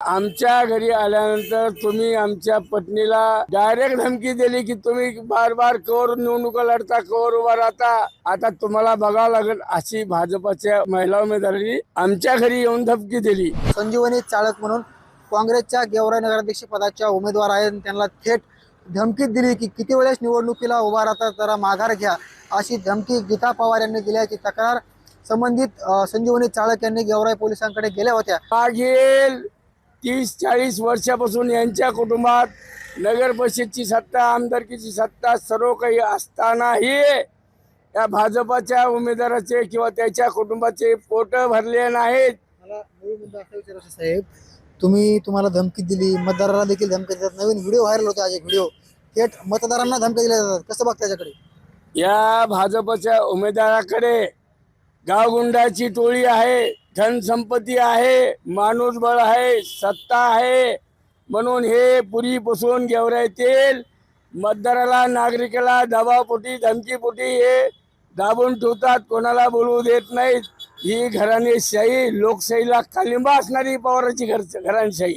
आमच्या घरी आल्यानंतर तुम्ही आमच्या पत्नीला डायरेक्ट धमकी दिली की तुम्ही बार बार कवर निवडणुका लढता, कवर उभा राहता, आता तुम्हाला बघावं लागेल, अशी भाजपच्या महिला उमेदवारांनी आमच्या घरी येऊन धमकी दिली. संजीवनी चाळक म्हणून काँग्रेसच्या गेवराई नगराध्यक्ष पदाच्या उमेदवार आहेत, त्यांना थेट धमकी दिली की किती वेळेस निवडणुकीला उभा राहता जरा माघार घ्या, अशी धमकी गीता पवार यांनी दिल्याची तक्रार संबंधित संजीवनी चाळक यांनी गेवराई पोलिसांकडे गेल्या होत्या. मागील 30-40 वर्षापासून यांच्या कुटुंबात नगर परिषदची सत्ता, आमदारकीची सत्ता सर्व काही असतानाही या भाजपाच्या उमेदवाराचे किंवा त्याच्या कुटुंबाचे पोट भरले नाहीत. मला नवीन मुद्दा असा विचारायचा साहेब, तुम्हाला धमकी दिली, मतदाराला देखील धमकी देतात, नवीन व्हिडिओ व्हायरल होता, आज एक व्हिडिओ थेट मतदारांना धमकी दिल्या जातात, कसं बघता त्याच्याकडे? या भाजपच्या उमेदवाराकडे गावगुंडाची टोळी आहे, धनसंपत्ती आहे, माणूसबळ आहे, सत्ता आहे, म्हणून हे पुरीपासून गेवराईतील मतदाराला, नागरिकाला दबावपोटी, धमकीपोटी हे दाबून ठेवतात, कोणाला बोलवू देत नाहीत. ही घराणेशाही, लोकशाहीला कालिंबा असणारी पवारांची घराणेशाही आहे.